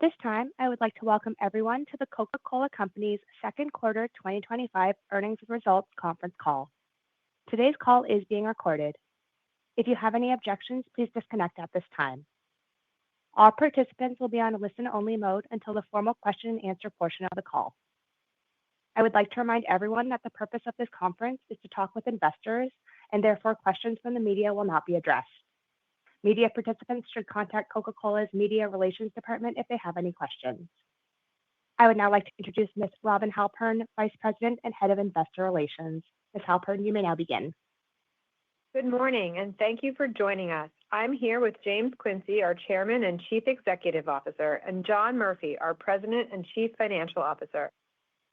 this time, I would like to welcome everyone to the Coca-Cola Company's second quarter 2025 earnings results conference call. Today's call is being recorded. If you have any objections, please disconnect at this time. All participants will be on a listen-only mode until the formal question-and-answer portion of the call. I would like to remind everyone that the purpose of this conference is to talk with investors, and therefore questions from the media will not be addressed. Media participants should contact Coca-Cola's Media Relations Department if they have any questions. I would now like to introduce Ms. Robin Halpern, Vice President and Head of Investor Relations. Ms. Halpern, you may now begin. Good morning, and thank you for joining us. I'm here with James Quincey, our Chairman and Chief Executive Officer, and John Murphy, our President and Chief Financial Officer.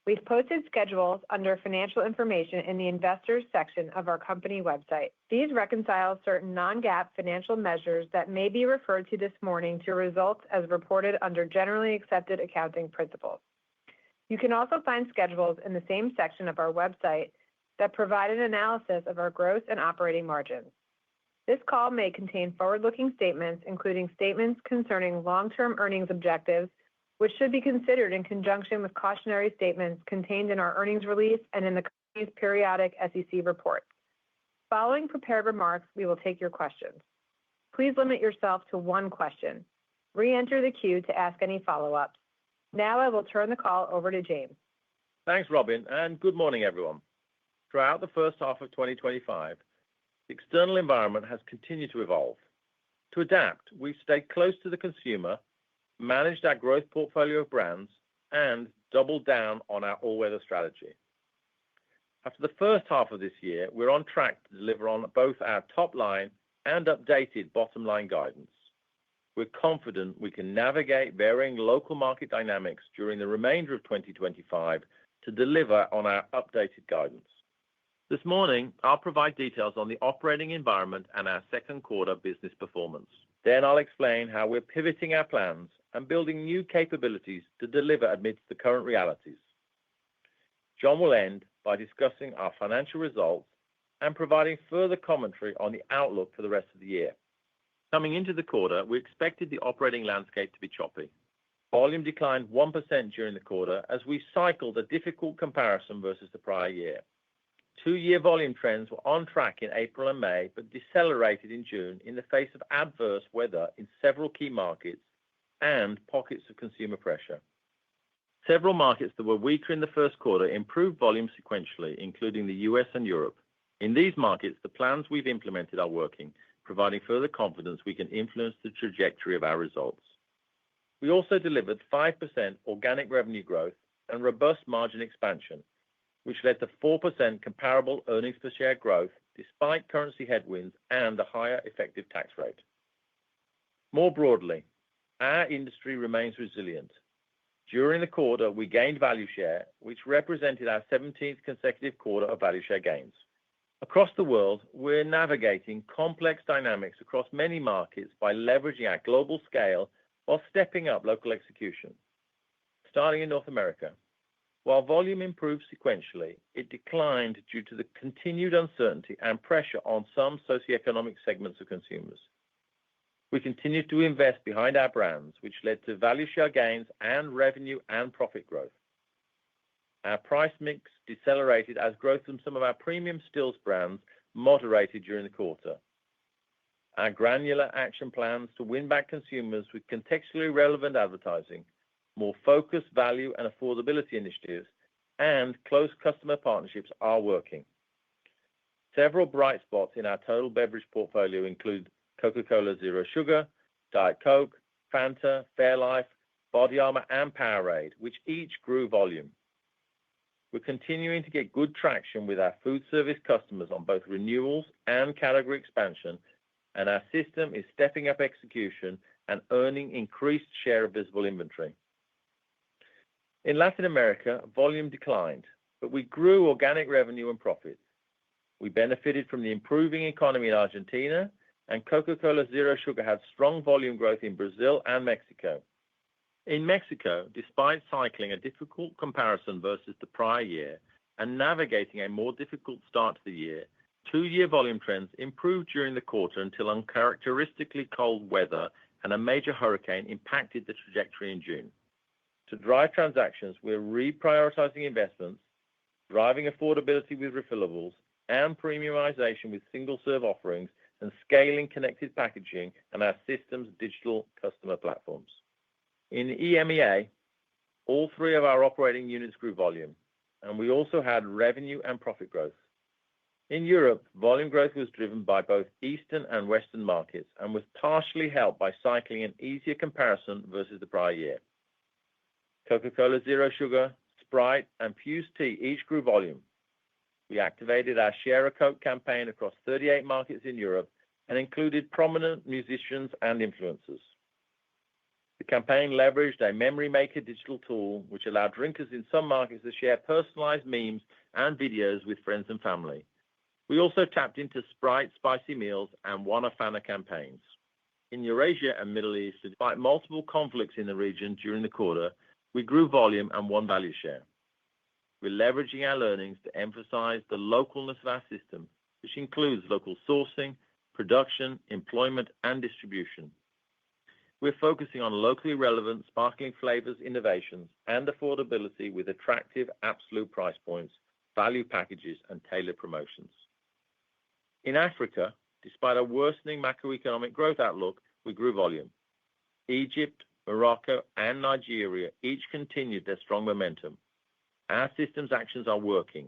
We've posted schedules under Financial Information in the Investors section of our company website. These reconcile certain non-GAAP financial measures that may be referred to this morning to results as reported under Generally Accepted Accounting Principles. You can also find schedules in the same section of our website that provide an analysis of our gross and operating margins. This call may contain forward-looking statements, including statements concerning long-term earnings objectives, which should be considered in conjunction with cautionary statements contained in our earnings release and in the company's periodic SEC reports. Following prepared remarks, we will take your questions. Please limit yourself to one question. Re-enter the queue to ask any follow-ups. Now I will turn the call over to James. Thanks, Robin, and good morning, everyone. Throughout the first half of 2025, the external environment has continued to evolve. To adapt, we've stayed close to the consumer, managed our growth portfolio of brands, and doubled down on our all-weather strategy. After the first half of this year, we're on track to deliver on both our top line and updated bottom line guidance. We're confident we can navigate varying local market dynamics during the remainder of 2025 to deliver on our updated guidance. This morning, I'll provide details on the operating environment and our second quarter business performance. Then I'll explain how we're pivoting our plans and building new capabilities to deliver amidst the current realities. John will end by discussing our financial results and providing further commentary on the outlook for the rest of the year. Coming into the quarter, we expected the operating landscape to be choppy. Volume declined 1% during the quarter as we cycled a difficult comparison versus the prior year. Two-year volume trends were on track in April and May, but decelerated in June in the face of adverse weather in several key markets and pockets of consumer pressure. Several markets that were weaker in the first quarter improved volume sequentially, including the U.S. and Europe. In these markets, the plans we've implemented are working, providing further confidence we can influence the trajectory of our results. We also delivered 5% organic revenue growth and robust margin expansion, which led to 4% comparable earnings per share growth despite currency headwinds and a higher effective tax rate. More broadly, our industry remains resilient. During the quarter, we gained value share, which represented our 17th consecutive quarter of value share gains. Across the world, we're navigating complex dynamics across many markets by leveraging our global scale while stepping up local execution. Starting in North America, while volume improved sequentially, it declined due to the continued uncertainty and pressure on some socioeconomic segments of consumers. We continued to invest behind our brands, which led to value share gains and revenue and profit growth. Our price mix decelerated as growth from some of our premium stills brands moderated during the quarter. Our granular action plans to win back consumers with contextually relevant advertising, more focused value and affordability initiatives, and close customer partnerships are working. Several bright spots in our total beverage portfolio include Coca-Cola Zero Sugar, Diet Coke, Fanta, Fairlife, Body Armor, and Powerade, which each grew volume. We're continuing to get good traction with our food service customers on both renewals and category expansion, and our system is stepping up execution and earning increased share of visible inventory. In Latin America, volume declined, but we grew organic revenue and profits. We benefited from the improving economy in Argentina, and Coca-Cola Zero Sugar had strong volume growth in Brazil and Mexico. In Mexico, despite cycling a difficult comparison versus the prior year and navigating a more difficult start to the year, two-year volume trends improved during the quarter until uncharacteristically cold weather and a major hurricane impacted the trajectory in June. To drive transactions, we're reprioritizing investments, driving affordability with refillables, and premiumization with single-serve offerings, and scaling connected packaging and our system's digital customer platforms. In EMEA, all three of our operating units grew volume, and we also had revenue and profit growth. In Europe, volume growth was driven by both Eastern and Western markets and was partially helped by cycling an easier comparison versus the prior year. Coca-Cola Zero Sugar, Sprite, and Fuse Tea each grew volume. We activated our Share a Coke campaign across 38 markets in Europe and included prominent musicians and influencers. The campaign leveraged a memory maker digital tool, which allowed drinkers in some markets to share personalized memes and videos with friends and family. We also tapped into Sprite Spicy Meals and One Fana campaigns. In Eurasia and Middle East, despite multiple conflicts in the region during the quarter, we grew volume and won value share. We're leveraging our learnings to emphasize the localness of our system, which includes local sourcing, production, employment, and distribution. We're focusing on locally relevant sparkling flavors, innovations, and affordability with attractive absolute price points, value packages, and tailored promotions. In Africa, despite a worsening macroeconomic growth outlook, we grew volume. Egypt, Morocco, and Nigeria each continued their strong momentum. Our systems actions are working.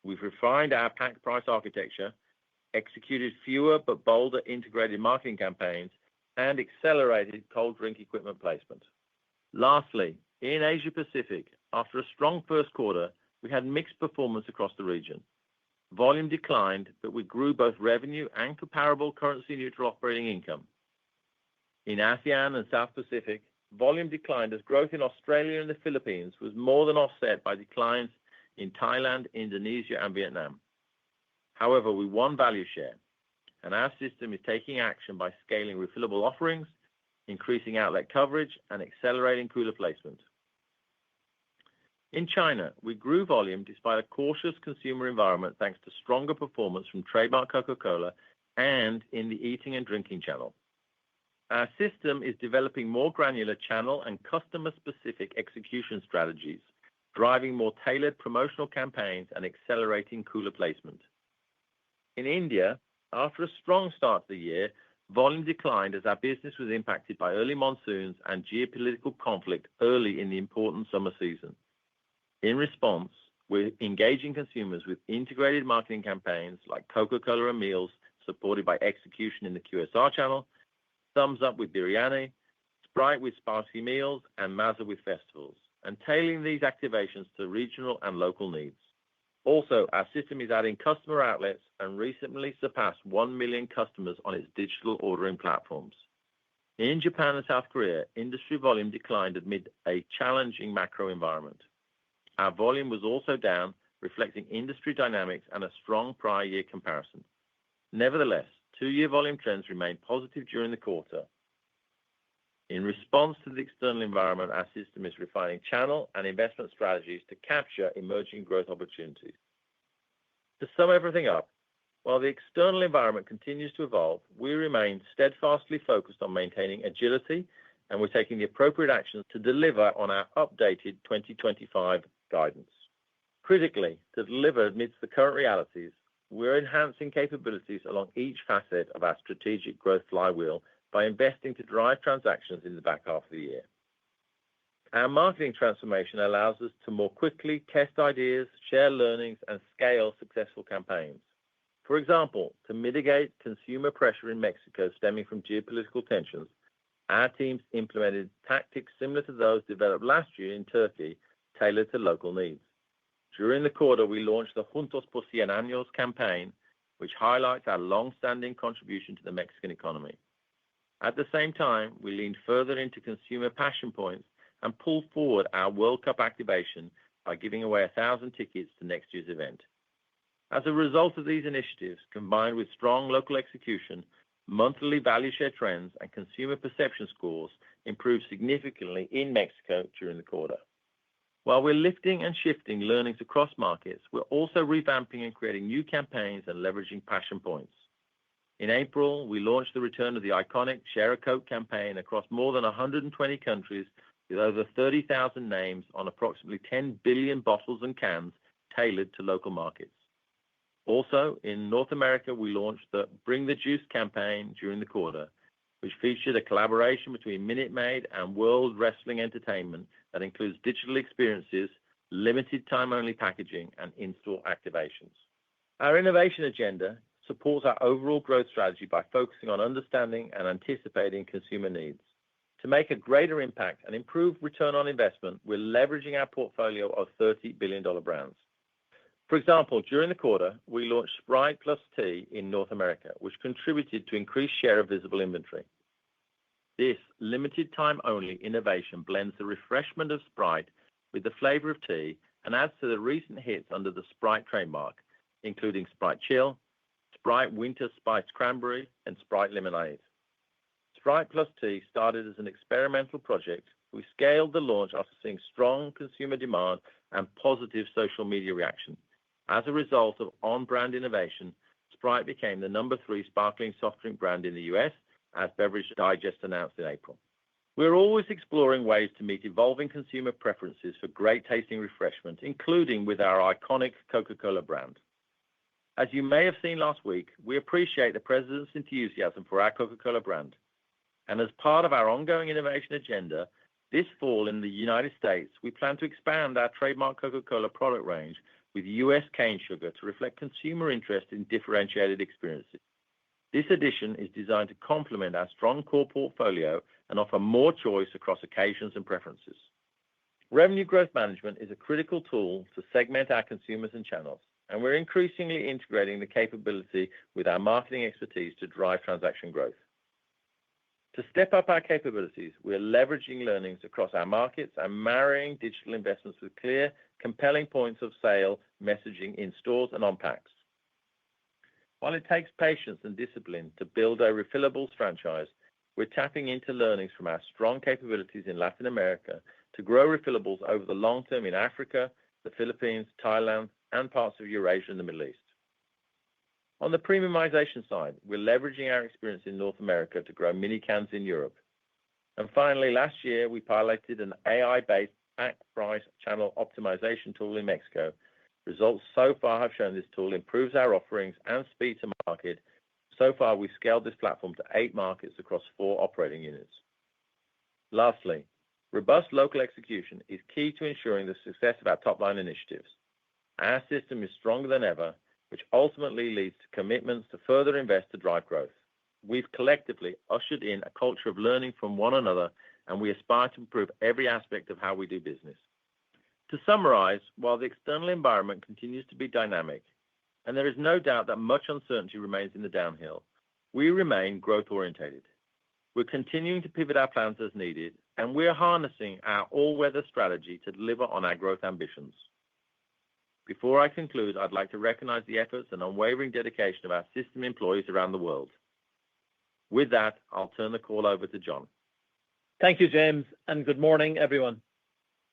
We've refined our pack price architecture, executed fewer but bolder integrated marketing campaigns, and accelerated cold drink equipment placement. Lastly, in Asia Pacific, after a strong first quarter, we had mixed performance across the region. Volume declined, but we grew both revenue and comparable currency-neutral operating income. In ASEAN and South Pacific, volume declined as growth in Australia and the Philippines was more than offset by declines in Thailand, Indonesia, and Vietnam. However, we won value share, and our system is taking action by scaling refillable offerings, increasing outlet coverage, and accelerating cooler placement. In China, we grew volume despite a cautious consumer environment thanks to stronger performance from trademark Coca-Cola and in the eating and drinking channel. Our system is developing more granular channel and customer-specific execution strategies, driving more tailored promotional campaigns and accelerating cooler placement. In India, after a strong start to the year, volume declined as our business was impacted by early monsoons and geopolitical conflict early in the important summer season. In response, we're engaging consumers with integrated marketing campaigns like Coca-Cola and Meals, supported by execution in the QSR channel, Thumbs Up with biryani, Sprite with spicy meals, and Mazza with festivals, and tailoring these activations to regional and local needs. Also, our system is adding customer outlets and recently surpassed 1 million customers on its digital ordering platforms. In Japan and South Korea, industry volume declined amid a challenging macro environment. Our volume was also down, reflecting industry dynamics and a strong prior year comparison. Nevertheless, two-year volume trends remained positive during the quarter. In response to the external environment, our system is refining channel and investment strategies to capture emerging growth opportunities. To sum everything up, while the external environment continues to evolve, we remain steadfastly focused on maintaining agility, and we're taking the appropriate actions to deliver on our updated 2025 guidance. Critically, to deliver amidst the current realities, we're enhancing capabilities along each facet of our strategic growth flywheel by investing to drive transactions in the back half of the year. Our marketing transformation allows us to more quickly test ideas, share learnings, and scale successful campaigns. For example, to mitigate consumer pressure in Mexico stemming from geopolitical tensions, our teams implemented tactics similar to those developed last year in Turkey, tailored to local needs. During the quarter, we launched the Juntos por 100 Años campaign, which highlights our long-standing contribution to the Mexican economy. At the same time, we leaned further into consumer passion points and pulled forward our World Cup activation by giving away 1,000 tickets to next year's event. As a result of these initiatives, combined with strong local execution, monthly value share trends and consumer perception scores improved significantly in Mexico during the quarter. While we're lifting and shifting learnings across markets, we're also revamping and creating new campaigns and leveraging passion points. In April, we launched the return of the iconic Share a Coke campaign across more than 120 countries with over 30,000 names on approximately 10 billion bottles and cans tailored to local markets. Also, in North America, we launched the Bring the Juice campaign during the quarter, which featured a collaboration between Minute Maid and World Wrestling Entertainment that includes digital experiences, limited time-only packaging, and in-store activations. Our innovation agenda supports our overall growth strategy by focusing on understanding and anticipating consumer needs. To make a greater impact and improve return on investment, we're leveraging our portfolio of $30 billion brands. For example, during the quarter, we launched Sprite Plus Tea in North America, which contributed to increased share of visible inventory. This limited time-only innovation blends the refreshment of Sprite with the flavor of tea and adds to the recent hits under the Sprite trademark, including Sprite Chill, Sprite Winter Spiced Cranberry, and Sprite Lemonade. Sprite Plus Tea started as an experimental project. We scaled the launch after seeing strong consumer demand and positive social media reaction. As a result of on-brand innovation, Sprite became the #3 sparkling soft drink brand in the U.S., as Beverage Digest announced in April. We're always exploring ways to meet evolving consumer preferences for great-tasting refreshment, including with our iconic Coca-Cola brand. As you may have seen last week, we appreciate the President's enthusiasm for our Coca-Cola brand. And as part of our ongoing innovation agenda, this fall in the United States, we plan to expand our trademark Coca-Cola product range with U.S. cane sugar to reflect consumer interest in differentiated experiences. This addition is designed to complement our strong core portfolio and offer more choice across occasions and preferences. Revenue growth management is a critical tool to segment our consumers and channels, and we're increasingly integrating the capability with our marketing expertise to drive transaction growth. To step up our capabilities, we're leveraging learnings across our markets and marrying digital investments with clear, compelling points of sale messaging in stores and on packs. While it takes patience and discipline to build a refillables franchise, we're tapping into learnings from our strong capabilities in Latin America to grow refillables over the long term in Africa, the Philippines, Thailand, and parts of Eurasia and the Middle East. On the premiumization side, we're leveraging our experience in North America to grow mini cans in Europe. And finally, last year, we piloted an AI-based pack price channel optimization tool in Mexico. Results so far have shown this tool improves our offerings and speed to market. So far, we've scaled this platform to 8 markets across 4 operating units. Lastly, robust local execution is key to ensuring the success of our top-line initiatives. Our system is stronger than ever, which ultimately leads to commitments to further invest to drive growth. We've collectively ushered in a culture of learning from one another, and we aspire to improve every aspect of how we do business. To summarize, while the external environment continues to be dynamic, and there is no doubt that much uncertainty remains in the downhill, we remain growth-orientated. We're continuing to pivot our plans as needed, and we're harnessing our all-weather strategy to deliver on our growth ambitions. Before I conclude, I'd like to recognize the efforts and unwavering dedication of our system employees around the world. With that, I'll turn the call over to John. Thank you, James, and good morning, everyone.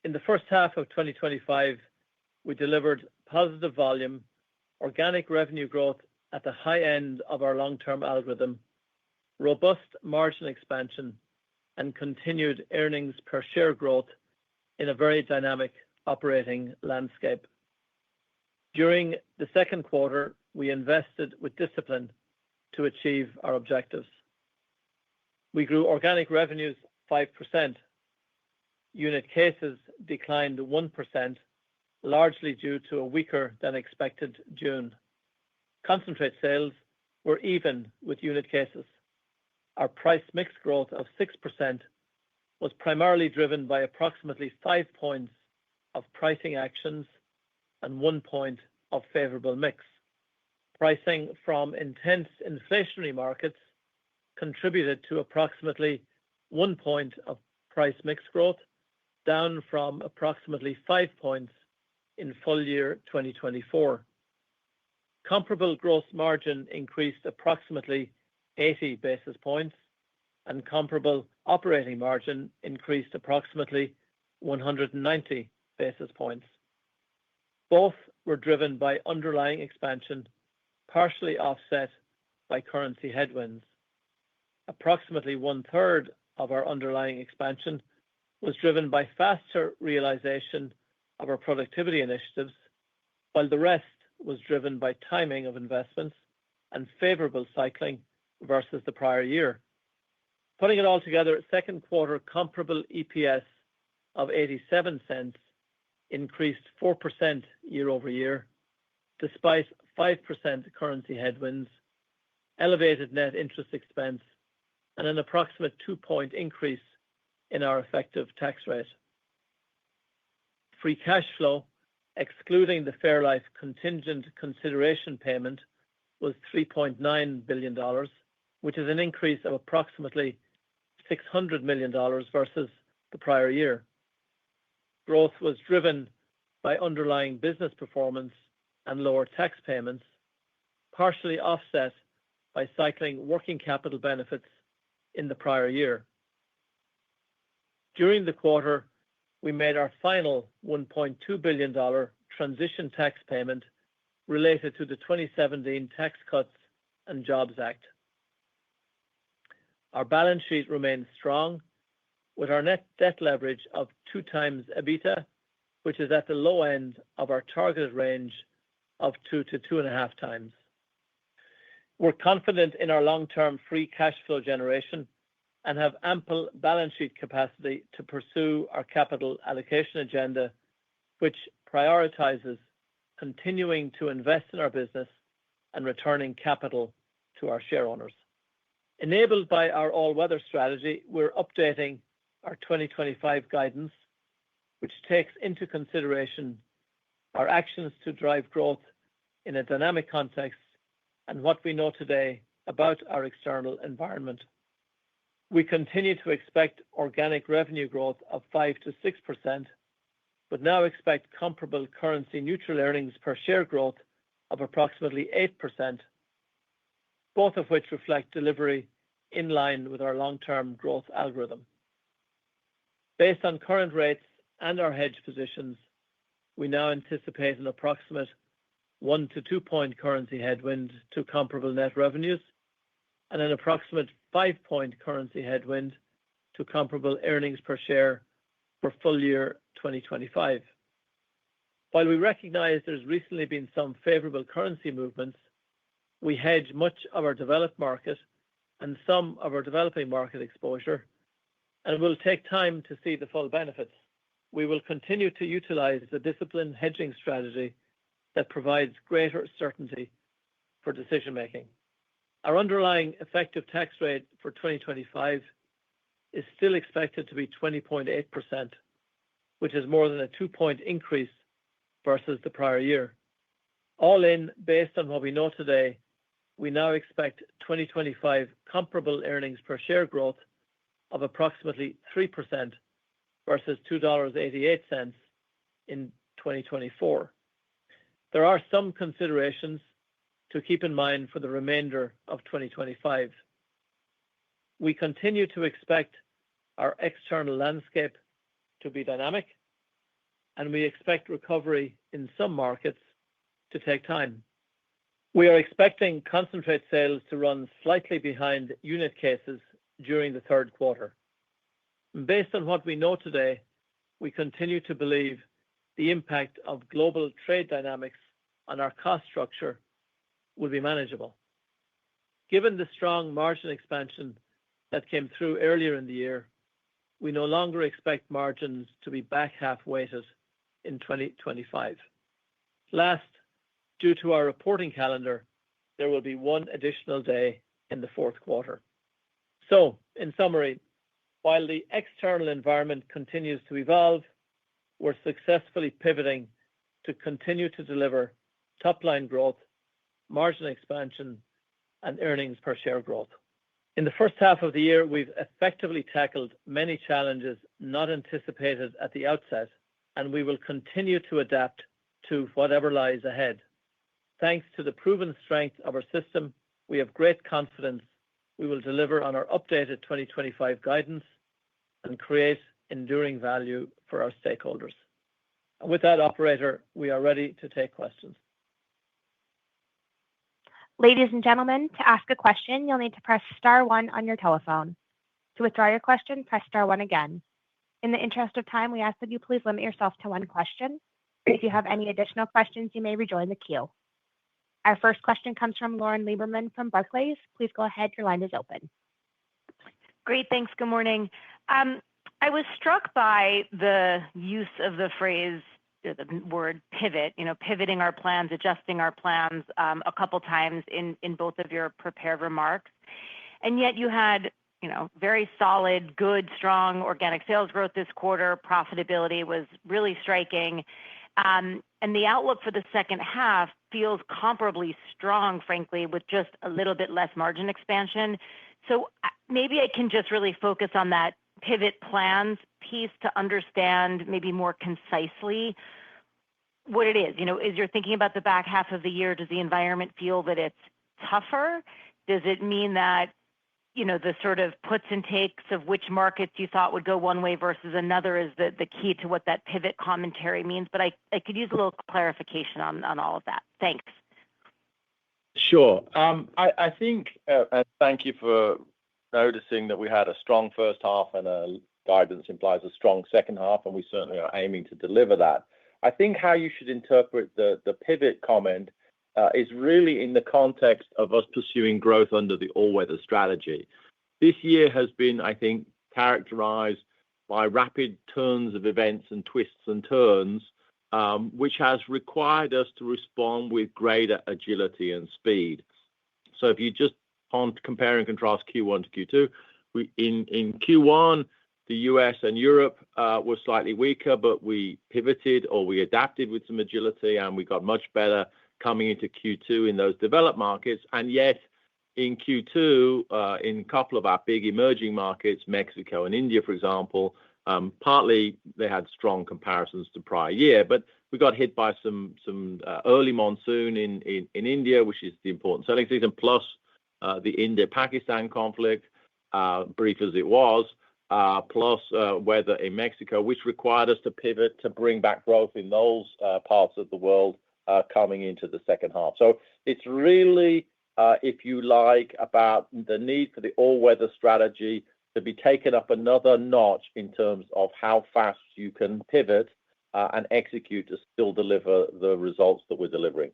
In the first half of 2025, we delivered positive volume, organic revenue growth at the high end of our long-term algorithm, robust margin expansion, and continued earnings per share growth in a very dynamic operating landscape. During the second quarter, we invested with discipline to achieve our objectives. We grew organic revenues 5%. Unit cases declined 1%, largely due to a weaker than expected June. Concentrate sales were even with unit cases. Our price mix growth of 6% was primarily driven by approximately 5 points of pricing actions and 1 point of favorable mix. Pricing from intense inflationary markets contributed to approximately 1 point of price mix growth, down from approximately 5 points in full year 2024. Comparable gross margin increased approximately 80 basis points, and comparable operating margin increased approximately 190 basis points. Both were driven by underlying expansion, partially offset by currency headwinds. Approximately one-third of our underlying expansion was driven by faster realization of our productivity initiatives, while the rest was driven by timing of investments and favorable cycling versus the prior year. Putting it all together, second quarter comparable EPS of 87 cents increased 4% year over year, despite 5% currency headwinds, elevated net interest expense, and an approximate 2-point increase in our effective tax rate. Free cash flow, excluding the Fairlife contingent consideration payment, was $3.9 billion, which is an increase of approximately $600 million versus the prior year. Growth was driven by underlying business performance and lower tax payments, partially offset by cycling working capital benefits in the prior year. During the quarter, we made our final $1.2 billion transition tax payment related to the 2017 Tax Cuts and Jobs Act. Our balance sheet remains strong, with our net debt leverage of 2 times EBITDA, which is at the low end of our targeted range of 2 to 2.5 times. We're confident in our long-term free cash flow generation and have ample balance sheet capacity to pursue our capital allocation agenda, which prioritizes continuing to invest in our business and returning capital to our shareowners. Enabled by our all-weather strategy, we're updating our 2025 guidance, which takes into consideration our actions to drive growth in a dynamic context and what we know today about our external environment. We continue to expect organic revenue growth of 5 to 6%, but now expect comparable currency-neutral earnings per share growth of approximately 8%, both of which reflect delivery in line with our long-term growth algorithm. Based on current rates and our hedge positions, we now anticipate an approximate 1 to 2-point currency headwind to comparable net revenues and an approximate 5-point currency headwind to comparable earnings per share for full year 2025. While we recognize there's recently been some favorable currency movements, we hedge much of our developed market and some of our developing market exposure, and it will take time to see the full benefits. We will continue to utilize the disciplined hedging strategy that provides greater certainty for decision-making. Our underlying effective tax rate for 2025 is still expected to be 20.8%, which is more than a 2-point increase versus the prior year. All in, based on what we know today, we now expect 2025 comparable earnings per share growth of approximately 3% versus $2.88 in 2024. There are some considerations to keep in mind for the remainder of 2025. We continue to expect our external landscape to be dynamic, and we expect recovery in some markets to take time. We are expecting concentrate sales to run slightly behind unit cases during the third quarter. Based on what we know today, we continue to believe the impact of global trade dynamics on our cost structure will be manageable. Given the strong margin expansion that came through earlier in the year, we no longer expect margins to be back half-weighted in 2025. Last, due to our reporting calendar, there will be one additional day in the fourth quarter. So, in summary, while the external environment continues to evolve, we're successfully pivoting to continue to deliver top-line growth, margin expansion, and earnings per share growth. In the first half of the year, we've effectively tackled many challenges not anticipated at the outset, and we will continue to adapt to whatever lies ahead. Thanks to the proven strength of our system, we have great confidence we will deliver on our updated 2025 guidance and create enduring value for our stakeholders. And with that, operator, we are ready to take questions. Ladies and gentlemen, to ask a question, you'll need to press star one on your telephone. To withdraw your question, press star one again. In the interest of time, we ask that you please limit yourself to one question. If you have any additional questions, you may rejoin the queue. Our first question comes from Lauren Lieberman from Barclays. Please go ahead. Your line is open. Great. Thanks. Good morning. I was struck by the use of the phrase, the word pivot, pivoting our plans, adjusting our plans a couple times in both of your prepared remarks. And yet you had, very solid, good, strong organic sales growth this quarter. Profitability was really striking. And the outlook for the second half feels comparably strong, frankly, with just a little bit less margin expansion. So maybe I can just really focus on that pivot plans piece to understand maybe more concisely what it is. As you're thinking about the back half of the year, does the environment feel that it's tougher? Does it mean that, the sort of puts and takes of which markets you thought would go one way versus another is the key to what that pivot commentary means? But I could use a little clarification on all of that. Thanks. Sure. I think, and thank you for noticing that we had a strong first half and guidance implies a strong second half, and we certainly are aiming to deliver that. I think how you should interpret the pivot comment is really in the context of us pursuing growth under the all-weather strategy. This year has been, I think, characterized by rapid turns of events and twists and turns, which has required us to respond with greater agility and speed. So if you just compare and contrast Q1 to Q2, in Q1, the US and Europe were slightly weaker, but we pivoted or we adapted with some agility, and we got much better coming into Q2 in those developed markets. And yet in Q2, in a couple of our big emerging markets, Mexico and India, for example, partly they had strong comparisons to prior year, but we got hit by some early monsoon in India, which is the important selling season, plus the India-Pakistan conflict, brief as it was, plus weather in Mexico, which required us to pivot to bring back growth in those parts of the world coming into the second half. So it's really, if you like, about the need for the all-weather strategy to be taken up another notch in terms of how fast you can pivot and execute to still deliver the results that we're delivering.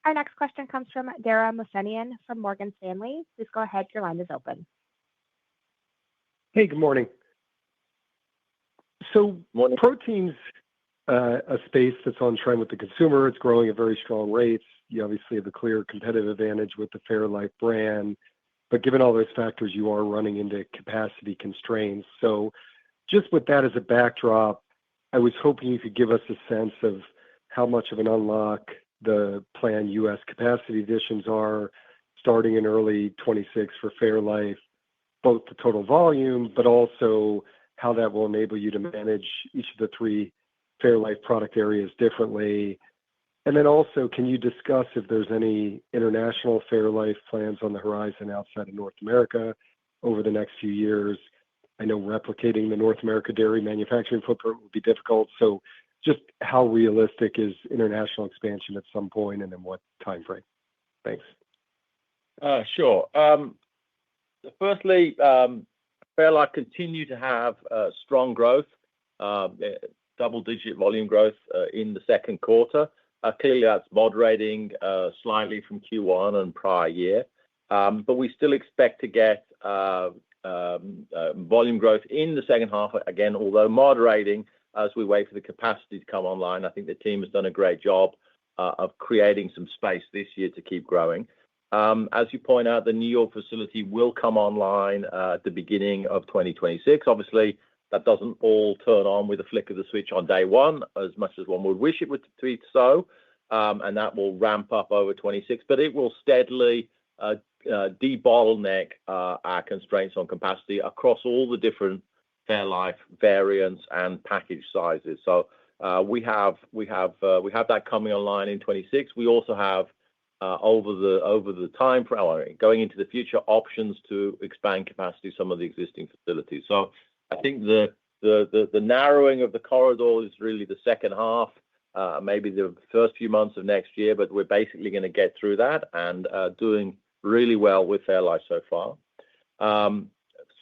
Our next question comes from Dara Mohsenian from Morgan Stanley. Please go ahead. Your line is open. Hey, good morning. So protein's a space that's on trend with the consumer. It's growing at very strong rates. You obviously have a clear competitive advantage with the Fairlife brand. But given all those factors, you are running into capacity constraints. So just with that as a backdrop, I was hoping you could give us a sense of how much of an unlock the planned U.S. capacity additions are starting in early 26 for Fairlife, both the total volume, but also how that will enable you to manage each of the three Fairlife product areas differently. And then also, can you discuss if there's any international Fairlife plans on the horizon outside of North America over the next few years? I know replicating the North America dairy manufacturing footprint would be difficult. So just how realistic is international expansion at some point, and in what time frame? Thanks. Sure. Firstly, Fairlife continue to have strong growth, double-digit volume growth in the second quarter. Clearly, that's moderating slightly from Q1 and prior year. But we still expect to get volume growth in the second half, again, although moderating as we wait for the capacity to come online. I think the team has done a great job of creating some space this year to keep growing. As you point out, the New York facility will come online at the beginning of 2026. Obviously, that doesn't all turn on with a flick of the switch on day one, as much as one would wish it would be so. And that will ramp up over 26, but it will steadily debottleneck our constraints on capacity across all the different Fairlife variants and package sizes. So we have that coming online in 26. We also have over the time frame, going into the future, options to expand capacity some of the existing facilities. So I think the narrowing of the corridor is really the second half. maybe the first few months of next year, but we're basically going to get through that and doing really well with Fairlife so far.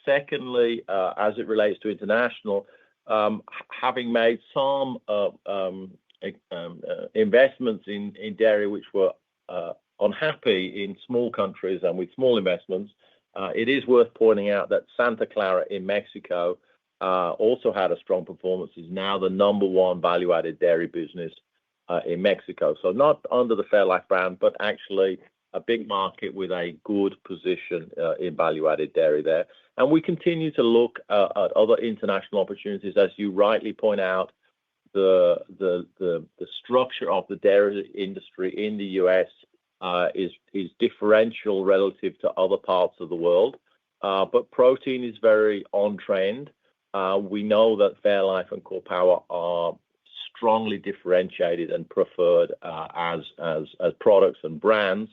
Secondly, as it relates to international, having made some investments in dairy which were unhappy in small countries and with small investments, it is worth pointing out that Santa Clara in Mexico also had a strong performance, is now the number one value-added dairy business in Mexico. So not under the Fairlife brand, but actually a big market with a good position in value-added dairy there. And we continue to look at other international opportunities. As you rightly point out, the structure of the dairy industry in the U.S. is differential relative to other parts of the world. But protein is very on trend. We know that Fairlife and Core Power are strongly differentiated and preferred as products and brands.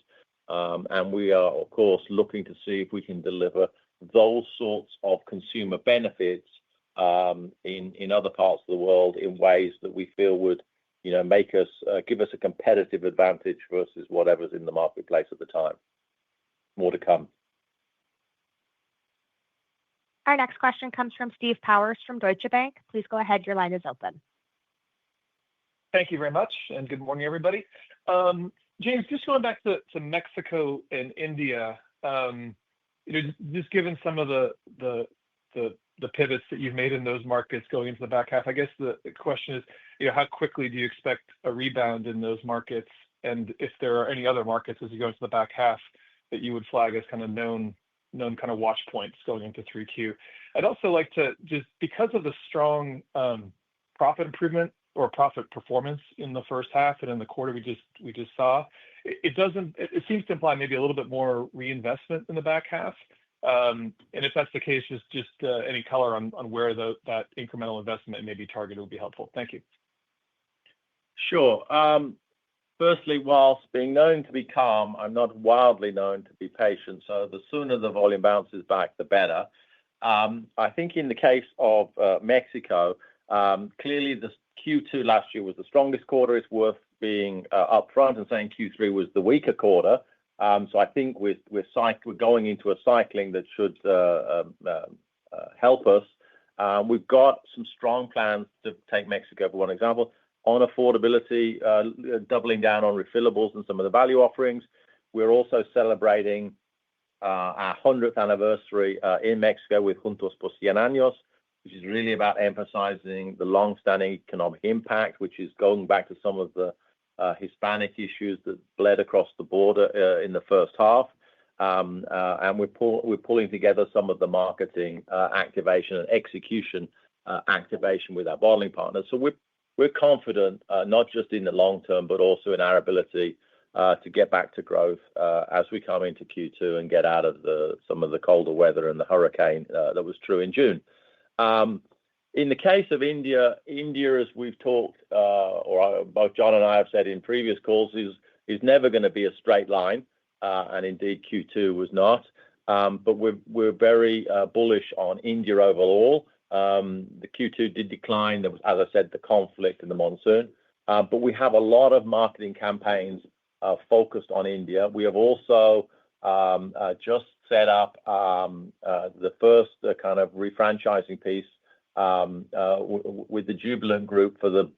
And we are, of course, looking to see if we can deliver those sorts of consumer benefits in other parts of the world in ways that we feel would, make us give us a competitive advantage versus whatever's in the marketplace at the time. More to come. Our next question comes from Steve Powers from Deutsche Bank. Please go ahead. Your line is open. Thank you very much, and good morning, everybody. James, just going back to Mexico and India, just given some of the pivots that you've made in those markets going into the back half, I guess the question is, how quickly do you expect a rebound in those markets? And if there are any other markets as you go into the back half that you would flag as kind of known kind of watch points going into 3Q. I'd also like to just, because of the strong profit improvement or profit performance in the first half and in the quarter we just saw, it seems to imply maybe a little bit more reinvestment in the back half. And if that's the case, just any color on where that incremental investment may be targeted would be helpful. Thank you. Sure. Firstly, whilst being known to be calm, I'm not wildly known to be patient. So the sooner the volume bounces back, the better. I think in the case of Mexico, clearly the Q2 last year was the strongest quarter. It's worth being upfront and saying Q3 was the weaker quarter. So I think we're going into a cycling that should help us. We've got some strong plans to take Mexico, for one example, on affordability, doubling down on refillables and some of the value offerings. We're also celebrating our 100th anniversary in Mexico with Juntos por 100 Años, which is really about emphasizing the long-standing economic impact, which is going back to some of the Hispanic issues that bled across the border in the first half. And we're pulling together some of the marketing activation and execution activation with our bottling partners. So we're confident, not just in the long term, but also in our ability to get back to growth as we come into Q2 and get out of some of the colder weather and the hurricane that was true in June. In the case of India, as we've talked, or both John and I have said in previous calls, is never going to be a straight line. And indeed, Q2 was not. But we're very bullish on India overall. The Q2 did decline. There was, as I said, the conflict and the monsoon. But we have a lot of marketing campaigns focused on India. We have also just set up the first kind of refranchising piece with the Jubilant Group for the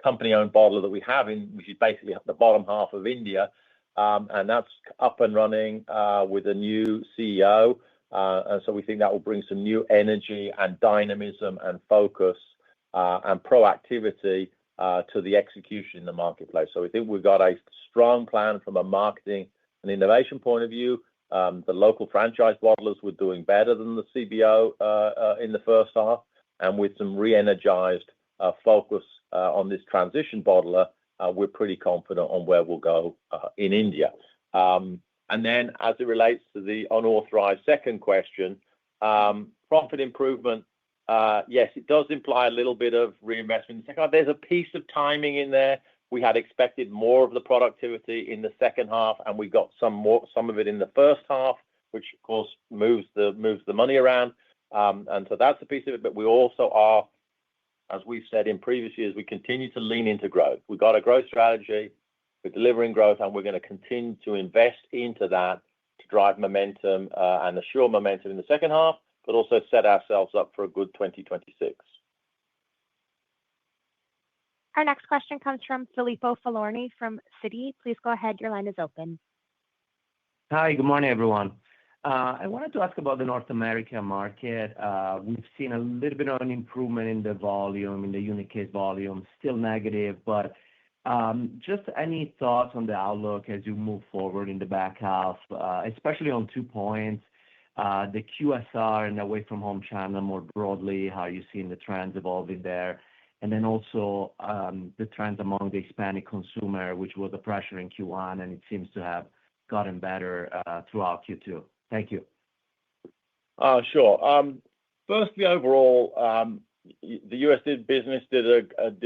company-owned bottler that we have which is basically the bottom half of India. And that's up and running with a new CEO. And so we think that will bring some new energy and dynamism and focus and proactivity to the execution in the marketplace. So we think we've got a strong plan from a marketing and innovation point of view. The local franchise bottlers were doing better than the CBO in the first half. And with some re-energized focus on this transition bottler, we're pretty confident on where we'll go in India. And then as it relates to the unauthorized second question, profit improvement, yes, it does imply a little bit of reinvestment. There's a piece of timing in there. We had expected more of the productivity in the second half, and we got some of it in the first half, which of course moves the money around. And so that's a piece of it. But we also are as we've said in previous years, we continue to lean into growth. We've got a growth strategy. We're delivering growth, and we're going to continue to invest into that to drive momentum and assure momentum in the second half, but also set ourselves up for a good 2026. Our next question comes from Filippo Falorni from Citi. Please go ahead. Your line is open. Hi, good morning, everyone. I wanted to ask about the North America market. We've seen a little bit of an improvement in the volume, in the unit case volume, still negative, but just any thoughts on the outlook as you move forward in the back half, especially on 2 points, the QSR and away from home channel more broadly, how you're seeing the trends evolving there, and then also the trends among the Hispanic consumer, which was a pressure in Q1, and it seems to have gotten better throughout Q2. Thank you. Sure. Firstly, overall, the U.S. business did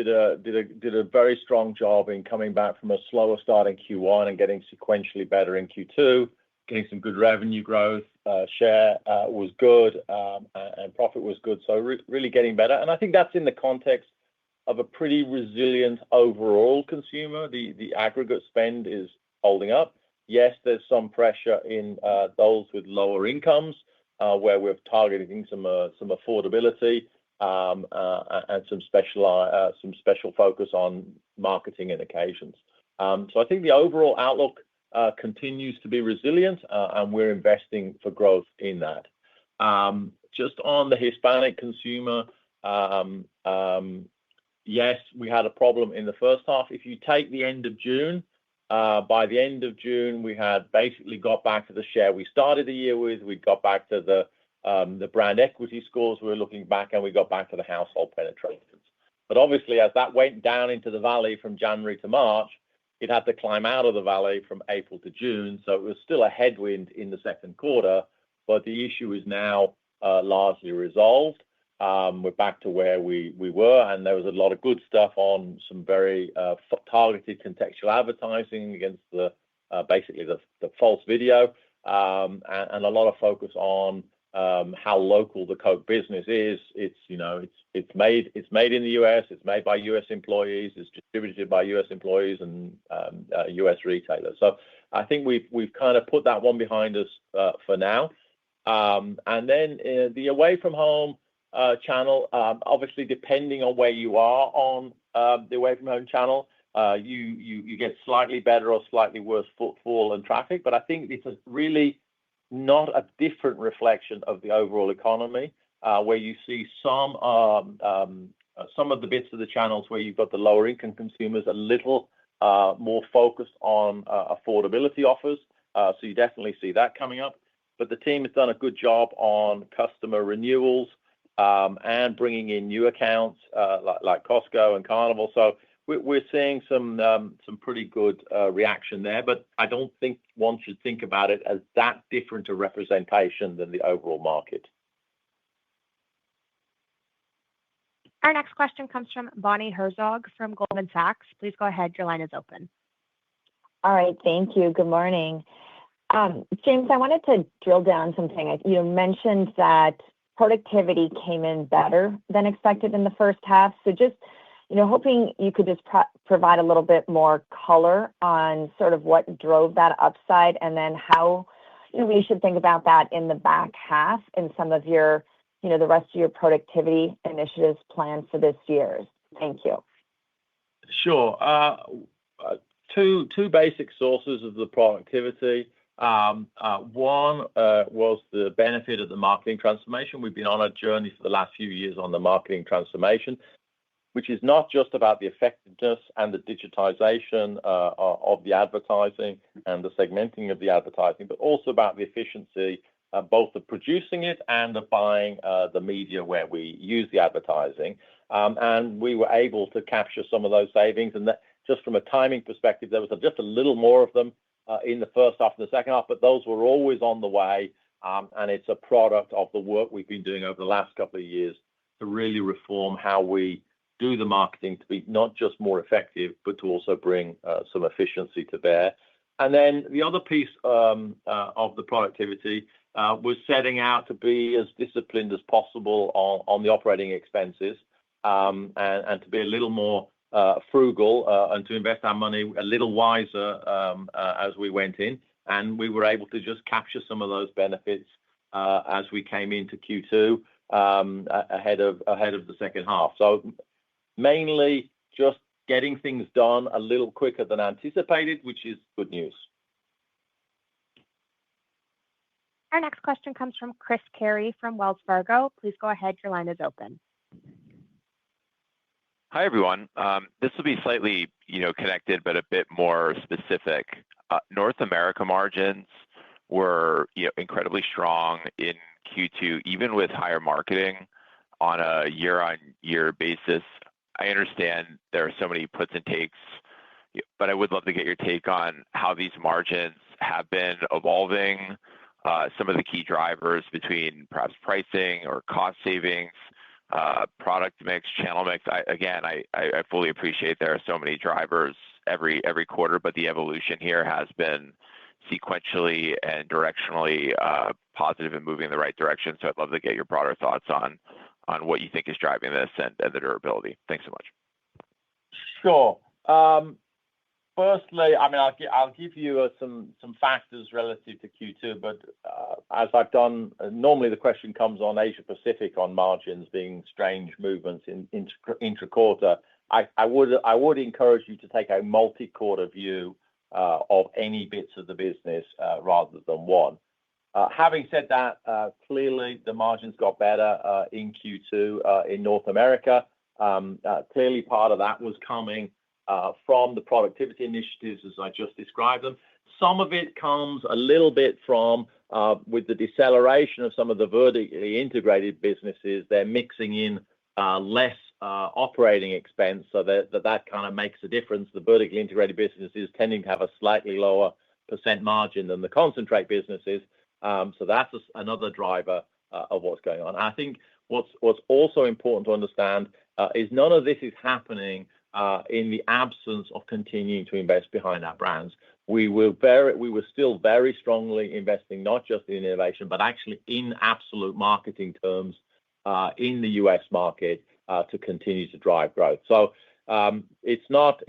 a very strong job in coming back from a slower start in Q1 and getting sequentially better in Q2, getting some good revenue growth. Share was good, and profit was good. So really getting better. And I think that's in the context of a pretty resilient overall consumer. The aggregate spend is holding up. Yes, there's some pressure in those with lower incomes where we're targeting some affordability and some special focus on marketing and occasions. So I think the overall outlook continues to be resilient, and we're investing for growth in that. Just on the Hispanic consumer, yes, we had a problem in the first half. If you take the end of June, by the end of June, we had basically got back to the share we started the year with. We got back to the brand equity scores we were looking back, and we got back to the household penetrations. But obviously, as that went down into the valley from January to March, it had to climb out of the valley from April to June. So it was still a headwind in the second quarter, but the issue is now largely resolved. We're back to where we were, and there was a lot of good stuff on some very targeted contextual advertising against basically the false video, and a lot of focus on how local the Coke business is. It's made in the U.S. It's made by U.S. employees. It's distributed by U.S. employees and U.S. retailers. So I think we've kind of put that one behind us for now. And then the away from home channel, obviously depending on where you are on the away from home channel, you get slightly better or slightly worse footfall and traffic. But I think it's really not a different reflection of the overall economy, where you see some of the bits of the channels where you've got the lower income consumers a little more focused on affordability offers. So you definitely see that coming up. But the team has done a good job on customer renewals and bringing in new accounts like Costco and Carnival. So we're seeing some pretty good reaction there, but I don't think one should think about it as that different a representation than the overall market. Our next question comes from Bonnie Herzog from Goldman Sachs. Please go ahead. Your line is open. All right. Thank you. Good morning. James, I wanted to drill down something. You mentioned that productivity came in better than expected in the first half. So just hoping you could just provide a little bit more color on sort of what drove that upside, and then how we should think about that in the back half and some of your, the rest of your productivity initiatives planned for this year. Thank you. Sure. Two basic sources of the productivity. One was the benefit of the marketing transformation. We've been on a journey for the last few years on the marketing transformation, which is not just about the effectiveness and the digitization of the advertising and the segmenting of the advertising, but also about the efficiency, both of producing it and of buying the media where we use the advertising. And we were able to capture some of those savings. And that, just from a timing perspective, there was just a little more of them in the first half and the second half, but those were always on the way. And it's a product of the work we've been doing over the last couple of years to really reform how we do the marketing to be not just more effective, but to also bring some efficiency to bear. And then the other piece of the productivity was setting out to be as disciplined as possible on the operating expenses. and to be a little more frugal and to invest our money a little wiser as we went in. And we were able to just capture some of those benefits as we came into Q2 ahead of the second half. So mainly just getting things done a little quicker than anticipated, which is good news. Our next question comes from Chris Carey from Wells Fargo. Please go ahead. Your line is open. Hi, everyone. This will be slightly, connected, but a bit more specific. North America margins were, incredibly strong in Q2, even with higher marketing on a year-on-year basis. I understand there are so many puts and takes, but I would love to get your take on how these margins have been evolving, some of the key drivers between perhaps pricing or cost savings, product mix, channel mix. I fully appreciate there are so many drivers every quarter, but the evolution here has been sequentially and directionally positive and moving in the right direction. So I'd love to get your broader thoughts on what you think is driving this and the durability. Thanks so much. Sure. Firstly, I'll give you some factors relative to Q2, but as I've done, normally the question comes on Asia Pacific on margins being strange movements in intra-quarter. I would encourage you to take a multi-quarter view of any bits of the business rather than one. Having said that, clearly the margins got better in Q2 in North America. Clearly part of that was coming from the productivity initiatives as I just described them. Some of it comes a little bit from with the deceleration of some of the vertically integrated businesses, they're mixing in less operating expense, so that kind of makes a difference. The vertically integrated businesses tending to have a slightly lower percent margin than the concentrate businesses. So that's another driver of what's going on. I think what's also important to understand is none of this is happening in the absence of continuing to invest behind our brands. We were still very strongly investing, not just in innovation, but actually in absolute marketing terms in the US market to continue to drive growth. So it's not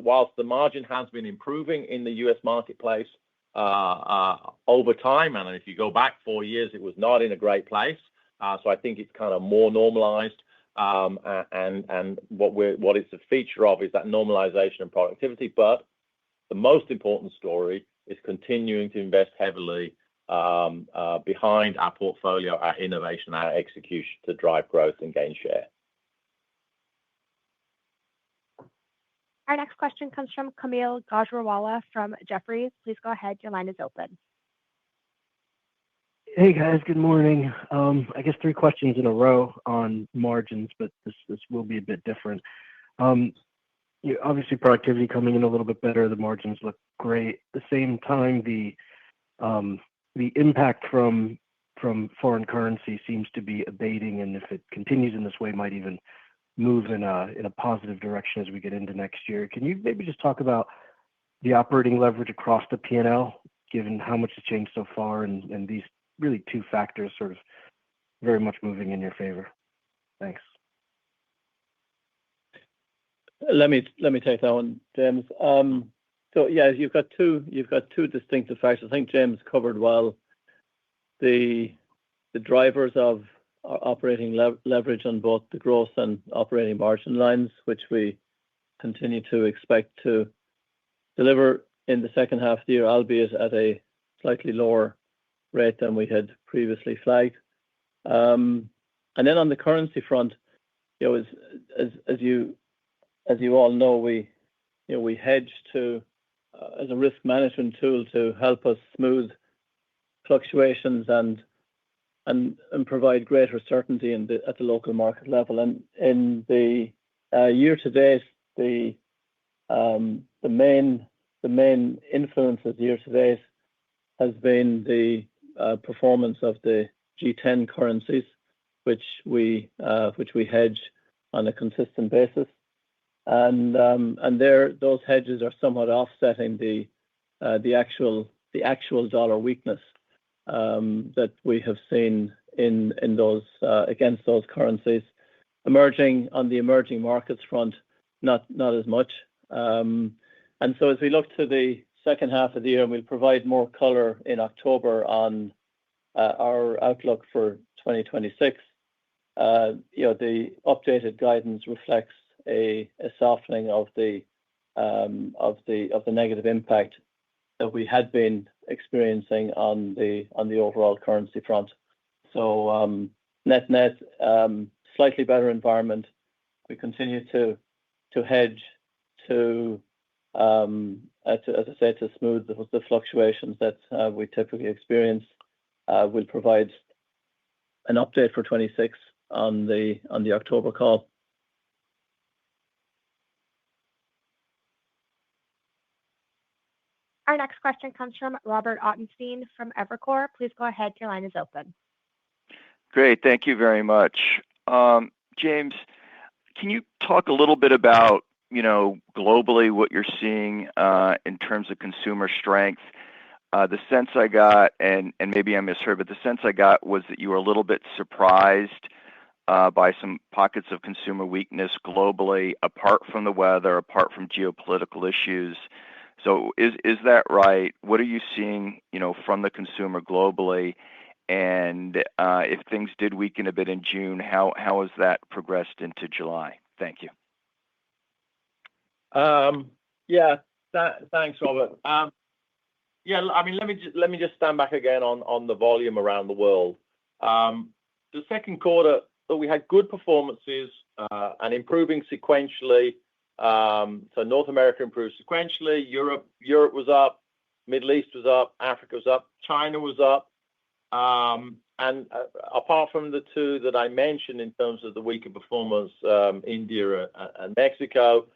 whilst the margin has been improving in the US marketplace over time, and if you go back 4 years, it was not in a great place. So I think it's kind of more normalized. And what it's a feature of is that normalization and productivity. But the most important story is continuing to invest heavily behind our portfolio, our innovation, our execution to drive growth and gain share. Our next question comes from Kaumil Gajrawala from Jefferies. Please go ahead. Your line is open. Hey guys, good morning. I guess 3 questions in a row on margins, but this will be a bit different. Obviously, productivity coming in a little bit better. The margins look great. At the same time, the impact from foreign currency seems to be abating, and if it continues in this way, might even move in a positive direction as we get into next year. Can you maybe just talk about the operating leverage across the P&L, given how much has changed so far, and these really 2 factors sort of very much moving in your favor? Thanks. Let me take that one, James. So yeah, you've got two distinctive factors. I think James covered well the drivers of our operating leverage on both the gross and operating margin lines, which we continue to expect to deliver in the second half of the year, albeit at a slightly lower rate than we had previously flagged. And then on the currency front, as you all know, we hedge as a risk management tool to help us smooth fluctuations and provide greater certainty at the local market level. And in the year to date, the main influences year to date has been the performance of the G10 currencies, which we hedge on a consistent basis, and those hedges are somewhat offsetting the actual dollar weakness that we have seen in those against those currencies. Emerging on the emerging markets front, not as much. And so as we look to the second half of the year, we'll provide more color in October on our outlook for 2026. The updated guidance reflects a softening of the negative impact that we had been experiencing on the overall currency front. So net, slightly better environment. We continue to hedge to, as I said, to smooth the fluctuations that we typically experience. We'll provide an update for 26 on the October call. Our next question comes from Robert Ottenstein from Evercore. Please go ahead. Your line is open. Great. Thank you very much. James, can you talk a little bit about, globally what you're seeing in terms of consumer strength? The sense I got, and maybe I misheard, but the sense I got was that you were a little bit surprised by some pockets of consumer weakness globally, apart from the weather, apart from geopolitical issues. So is that right? What are you seeing, from the consumer globally? And if things did weaken a bit in June, how has that progressed into July? Thank you. Thanks, Robert. Let me just stand back again on the volume around the world. The second quarter, we had good performances and improving sequentially. So North America improved sequentially. Europe was up. Middle East was up. Africa was up. China was up. And apart from the two that I mentioned in terms of the weaker performance, India and Mexico,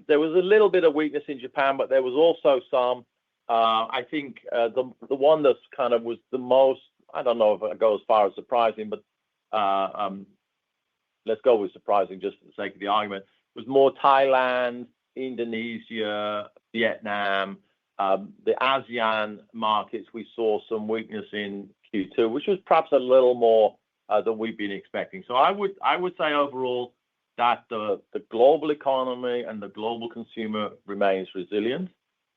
there was a little bit of weakness in Japan, but there was also some. I think the one that's kind of was the most, I don't know if I go as far as surprising, but let's go with surprising just for the sake of the argument, was more Thailand, Indonesia, Vietnam. The ASEAN markets, we saw some weakness in Q2, which was perhaps a little more than we've been expecting. So I would say overall that the global economy and the global consumer remains resilient.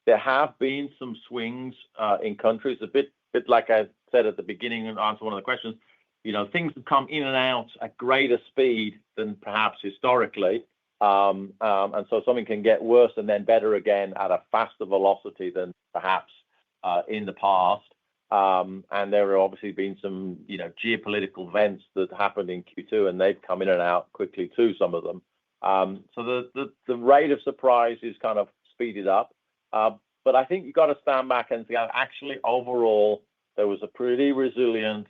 There have been some swings in countries, a bit like I said at the beginning and answer one of the questions. Things have come in and out at greater speed than perhaps historically. And so something can get worse and then better again at a faster velocity than perhaps in the past. And there have obviously been some, geopolitical events that happened in Q2, and they've come in and out quickly too, some of them. So the rate of surprise is kind of speeded up. But I think you've got to stand back and say, actually, overall, there was a pretty resilient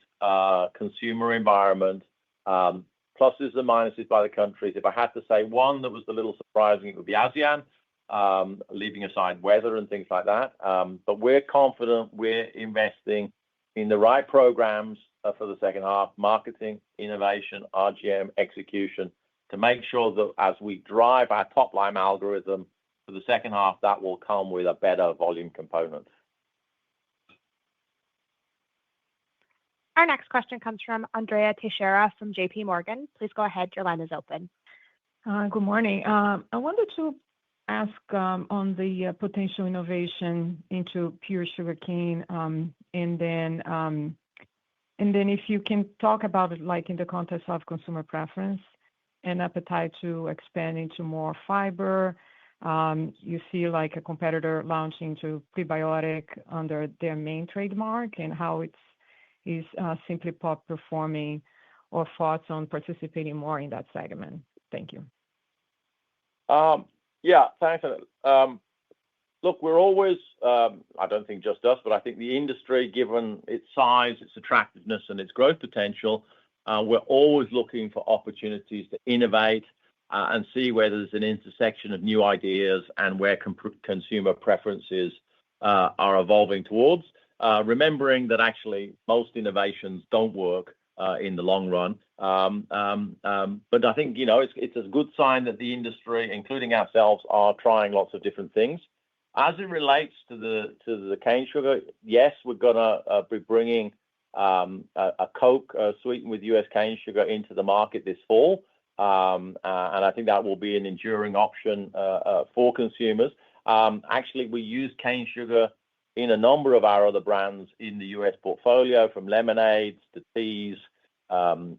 consumer environment. Pluses and minuses by the countries. If I had to say one that was a little surprising, it would be ASEAN, leaving aside weather and things like that. But we're confident we're investing in the right programs for the second half, marketing, innovation, RGM, execution, to make sure that as we drive our top-line algorithm for the second half, that will come with a better volume component. Our next question comes from Andrea Teixeira from JP Morgan. Please go ahead. Your line is open. Good morning. I wanted to ask on the potential innovation into pure sugarcane, and then if you can talk about it like in the context of consumer preference and appetite to expand into more fiber. You see like a competitor launching to prebiotic under their main trademark, and how is Simply Pop performing, or thoughts on participating more in that segment? Thank you. Thanks. Look, we're always, I don't think just us, but I think the industry, given its size, its attractiveness, and its growth potential, we're always looking for opportunities to innovate and see where there's an intersection of new ideas and where consumer preferences are evolving towards. Remembering that actually most innovations don't work in the long run. But I think, it's a good sign that the industry, including ourselves, are trying lots of different things. As it relates to the cane sugar, yes, we're going to be bringing a Coke sweetened with US cane sugar into the market this fall. and I think that will be an enduring option for consumers. Actually, we use cane sugar in a number of our other brands in the US portfolio, from lemonades to teas, some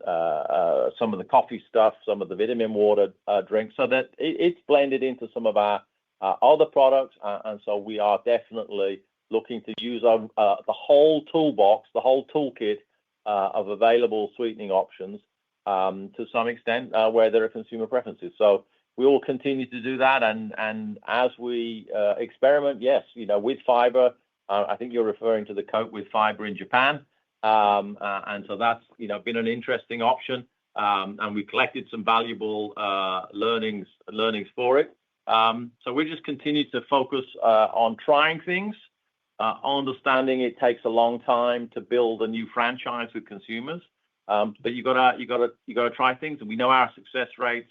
of the coffee stuff, some of the vitamin water drinks, so that it's blended into some of our other products. And so we are definitely looking to use the whole toolbox, the whole toolkit of available sweetening options to some extent where there are consumer preferences. So we will continue to do that. And as we experiment, yes, with fiber, I think you're referring to the Coke with fiber in Japan. And so that's, been an interesting option. And we collected some valuable learnings for it. So we just continue to focus on trying things, understanding it takes a long time to build a new franchise with consumers. But you gotta try things, and we know our success rates,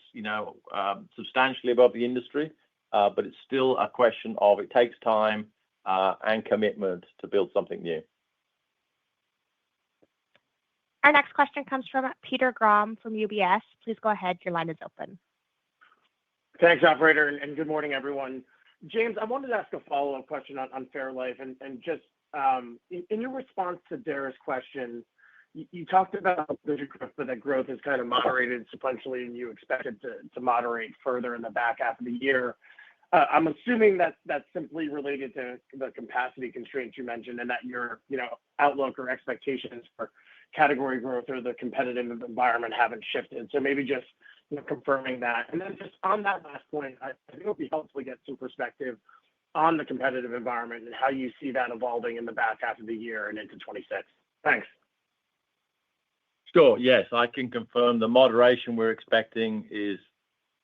substantially above the industry. But it's still a question of it takes time and commitment to build something new. Our next question comes from Peter Grom from UBS. Please go ahead. Your line is open. Thanks, operator, and good morning, everyone. James, I wanted to ask a follow-up question on Fairlife, and just in your response to Dara's question, you talked about the growth, but that growth is kind of moderated sequentially, and you expect it to moderate further in the back half of the year. I'm assuming that's simply related to the capacity constraints you mentioned, and that your outlook or expectations for category growth or the competitive environment haven't shifted. So maybe just confirming that. And then just on that last point, I think it would be helpful to get some perspective on the competitive environment and how you see that evolving in the back half of the year and into 2026. Thanks. Sure. Yes, I can confirm the moderation we're expecting is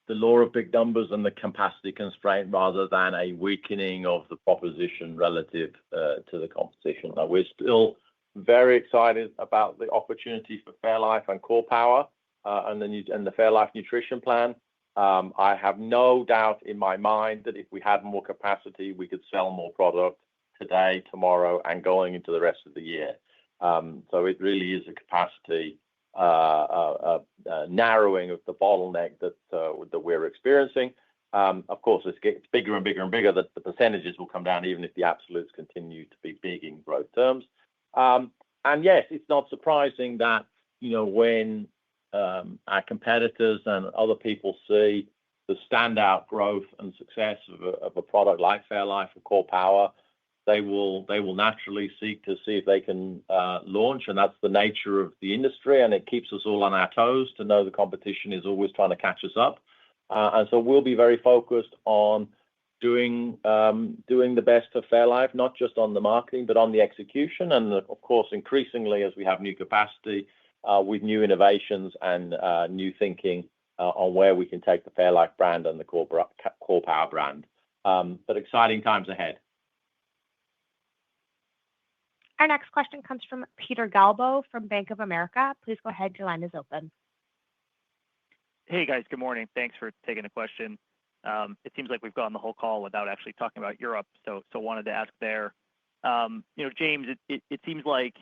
the law of big numbers and the capacity constraint rather than a weakening of the proposition relative to the competition. Now, we're still very excited about the opportunity for Fairlife and Core Power and the Fairlife Nutrition Plan. I have no doubt in my mind that if we had more capacity, we could sell more product today, tomorrow, and going into the rest of the year. So it really is a capacity narrowing of the bottleneck that we're experiencing. Of course, as it gets bigger and bigger and bigger, the percentages will come down, even if the absolutes continue to be big in growth terms. And yes, it's not surprising that when our competitors and other people see the standout growth and success of a product like Fairlife or Core Power, they will naturally seek to see if they can launch, and that's the nature of the industry, and it keeps us all on our toes to know the competition is always trying to catch us up. And so we'll be very focused on doing the best for Fairlife, not just on the marketing, but on the execution. And of course, increasingly, as we have new capacity with new innovations and new thinking on where we can take the Fairlife brand and the Core Power brand. But exciting times ahead. Our next question comes from Peter Galbo from Bank of America. Please go ahead. Your line is open. Hey, guys. Good morning. Thanks for taking the question. It seems like we've gone the whole call without actually talking about Europe, so wanted to ask there. James, it seems like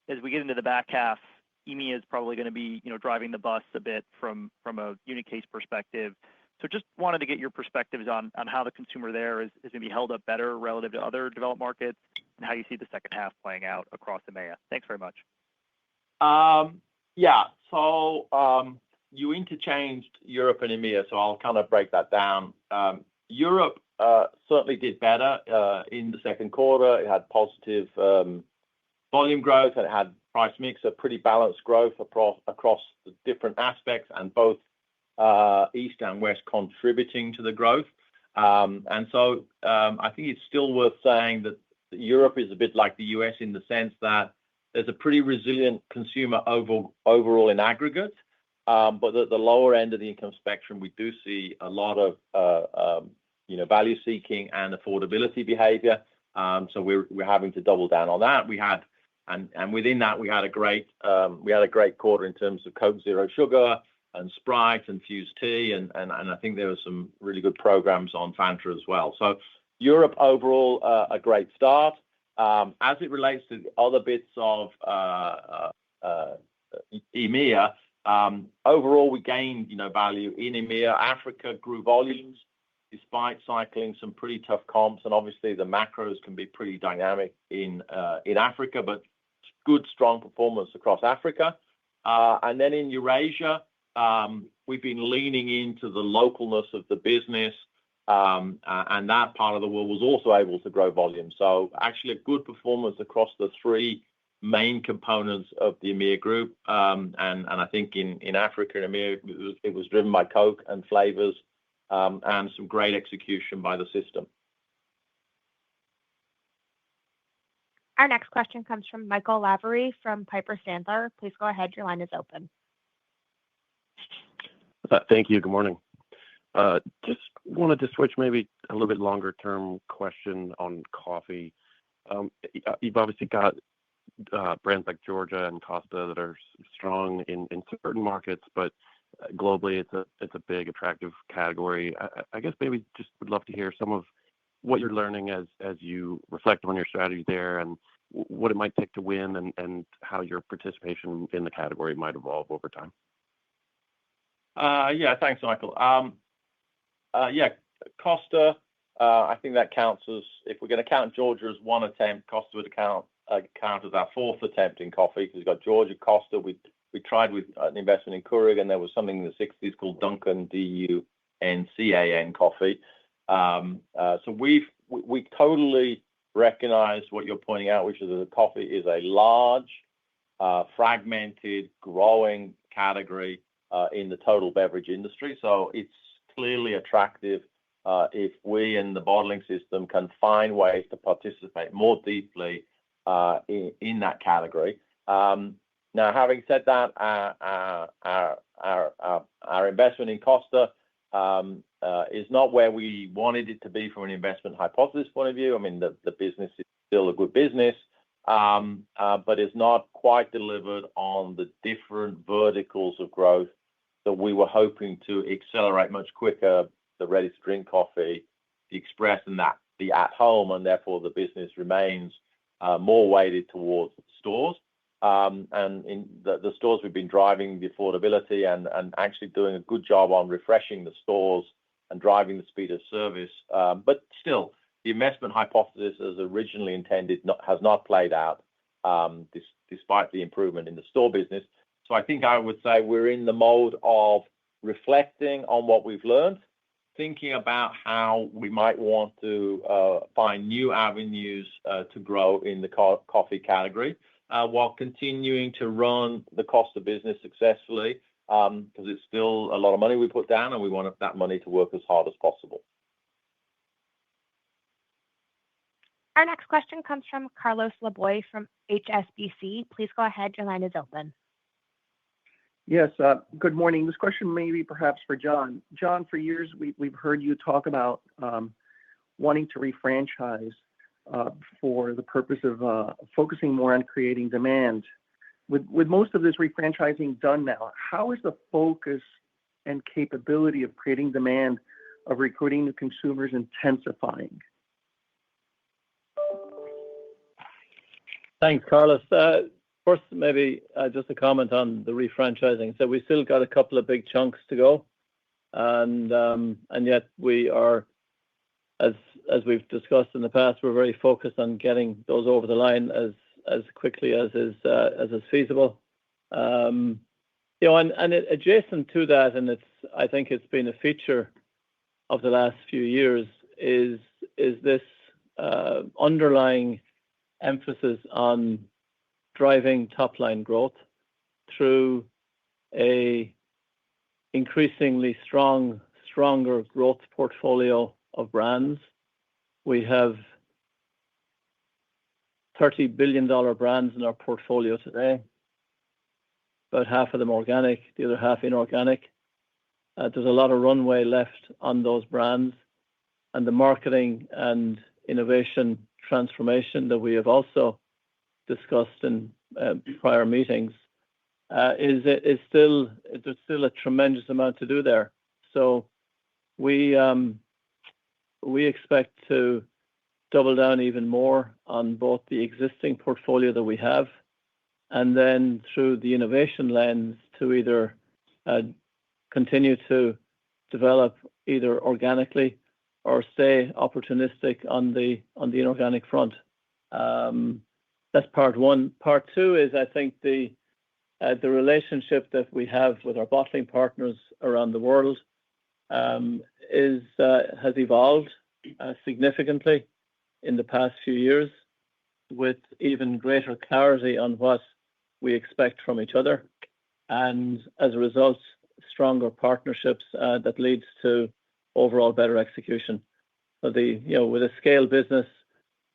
as we get into the back half, EMEA is probably going to be driving the bus a bit from a unit case perspective. So just wanted to get your perspectives on how the consumer there is going to be held up better relative to other developed markets, and how you see the second half playing out across EMEA. Thanks very much. Yeah. So you interchanged Europe and EMEA, so I'll kind of break that down. Europe certainly did better in the second quarter. It had positive volume growth, and it had price mix, a pretty balanced growth across the different aspects, and both East and West contributing to the growth. And so I think it's still worth saying that Europe is a bit like the US in the sense that there's a pretty resilient consumer overall in aggregate. But at the lower end of the income spectrum, we do see a lot of value seeking and affordability behavior. So we're having to double down on that. And within that, we had a great quarter in terms of Coke Zero Sugar and Sprite and Fused Tea, and I think there were some really good programs on Fanta as well. So Europe overall, a great start. As it relates to the other bits of EMEA, Overall, we gained value in EMEA. Africa grew volumes despite cycling some pretty tough comps, and obviously the macros can be pretty dynamic in Africa, but good, strong performance across Africa. And then in Eurasia, we've been leaning into the localness of the business, and that part of the world was also able to grow volume. So actually a good performance across the three main components of the EMEA group. And I think in Africa and EMEA, it was driven by Coke and flavors, and some great execution by the system. Our next question comes from Michael Lavery from Piper Sandler. Please go ahead. Your line is open. Thank you. Good morning. Just wanted to switch maybe a little bit longer term question on coffee. You've obviously got brands like Georgia and Costa that are strong in certain markets, but globally it's a big attractive category. I guess maybe just would love to hear some of what you're learning as you reflect on your strategy there, and what it might take to win, and how your participation in the category might evolve over time. Yeah, thanks, Michael. Yeah, Costa, I think that counts as, if we're going to count Georgia as one attempt, Costa would count as our fourth attempt in coffee, because we've got Georgia, Costa. We tried with an investment in Keurig, and there was something in the 60s called Duncan, Duncan coffee. So we totally recognize what you're pointing out, which is that coffee is a large, fragmented, growing category in the total beverage industry. So it's clearly attractive if we in the bottling system can find ways to participate more deeply in that category. Now, having said that, our investment in Costa is not where we wanted it to be from an investment hypothesis point of view. I mean, the business is still a good business, but it's not quite delivered on the different verticals of growth that we were hoping to accelerate much quicker: the ready-to-drink coffee, the express, and the at-home, and therefore the business remains more weighted towards stores. And in the stores, we've been driving the affordability and actually doing a good job on refreshing the stores and driving the speed of service. But still, the investment hypothesis as originally intended has not played out, despite the improvement in the store business. So I think I would say we're in the mode of reflecting on what we've learned, thinking about how we might want to find new avenues to grow in the coffee category, while continuing to run the Costa business successfully, because it's still a lot of money we put down, and we want that money to work as hard as possible. Our next question comes from Carlos Laboy from HSBC. Please go ahead. Your line is open. Yes, good morning. This question may be perhaps for John. John, for years we've heard you talk about wanting to refranchise for the purpose of focusing more on creating demand. With most of this refranchising done now, how is the focus and capability of creating demand, of recruiting new consumers, intensifying? Thanks, Carlos. First, maybe just a comment on the refranchising. So we still got a couple of big chunks to go, and yet we are, as we've discussed in the past, we're very focused on getting those over the line as quickly as is feasible. And adjacent to that, and I think it's been a feature of the last few years, is this underlying emphasis on driving top line growth through a increasingly stronger growth portfolio of brands. We have $30 billion brands in our portfolio today, about half of them organic, the other half inorganic. There's a lot of runway left on those brands, and the marketing and innovation transformation that we have also discussed in prior meetings there's still a tremendous amount to do there. So we expect to double down even more on both the existing portfolio that we have, and then through the innovation lens to either continue to develop either organically or stay opportunistic on the inorganic front. That's part one. Part two is, I think, the relationship that we have with our bottling partners around the world has evolved significantly in the past few years, with even greater clarity on what we expect from each other, and as a result, stronger partnerships that leads to overall better execution. So with a scale business,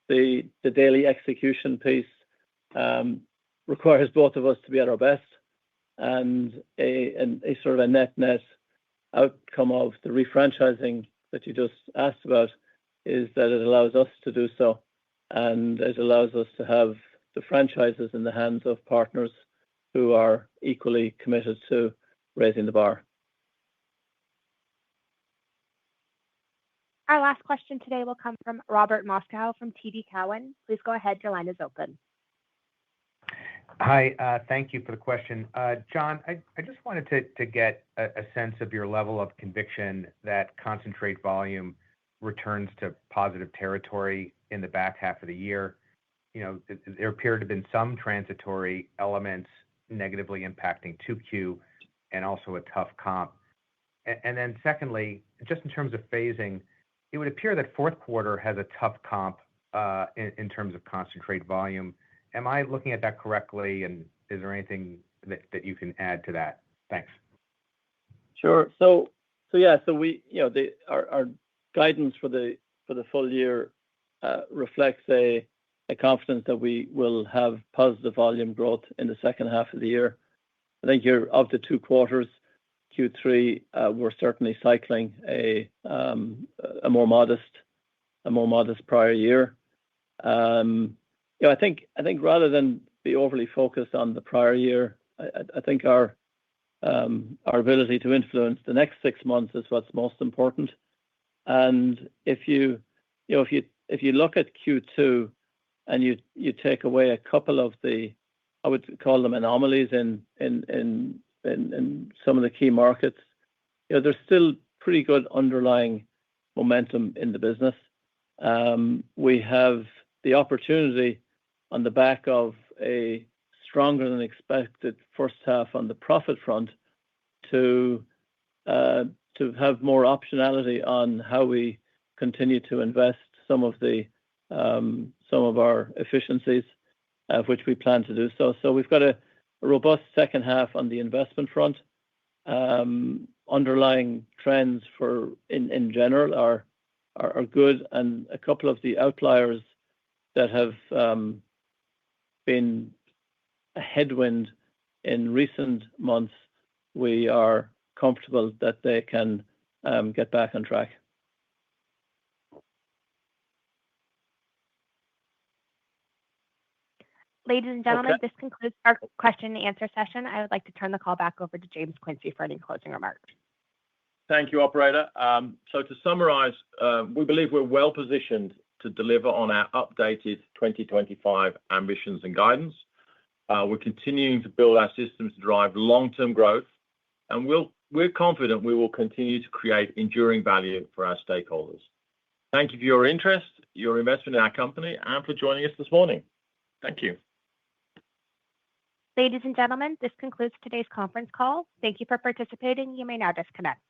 the daily execution piece requires both of us to be at our best, and a sort of a net outcome of the refranchising that you just asked about is that it allows us to do so, and it allows us to have the franchises in the hands of partners who are equally committed to raising the bar. Our last question today will come from Robert Moskow from TD Cowen. Please go ahead. Your line is open. Hi. Thank you for the question. John, I just wanted to get a sense of your level of conviction that concentrate volume returns to positive territory in the back half of the year. There appear to have been some transitory elements negatively impacting 2Q and also a tough comp. And then secondly, just in terms of phasing, it would appear that fourth quarter has a tough comp in terms of concentrate volume. Am I looking at that correctly? And is there anything that you can add to that? Thanks. Sure. So we, our guidance for the full year reflects a confidence that we will have positive volume growth in the second half of the year. I think of the two quarters, Q3, we're certainly cycling a more modest prior year. I think rather than be overly focused on the prior year, I think our ability to influence the next 6 months is what's most important. And if you look at Q2 and you take away a couple of the, I would call them anomalies in some of the key markets, there's still pretty good underlying momentum in the business. We have the opportunity on the back of a stronger than expected first half on the profit front to have more optionality on how we continue to invest some of our efficiencies, which we plan to do so. So we've got a robust second half on the investment front. Underlying trends in general are good, and a couple of the outliers that have been a headwind in recent months, we are comfortable that they can get back on track. Ladies and gentlemen, This concludes our question and answer session. I would like to turn the call back over to James Quincey for any closing remarks. Thank you, operator. So to summarize, we believe we're well positioned to deliver on our updated 2025 ambitions and guidance. We're continuing to build our systems to drive long-term growth, and we're confident we will continue to create enduring value for our stakeholders. Thank you for your interest, your investment in our company, and for joining us this morning. Thank you. Ladies and gentlemen, this concludes today's conference call. Thank you for participating. You may now disconnect.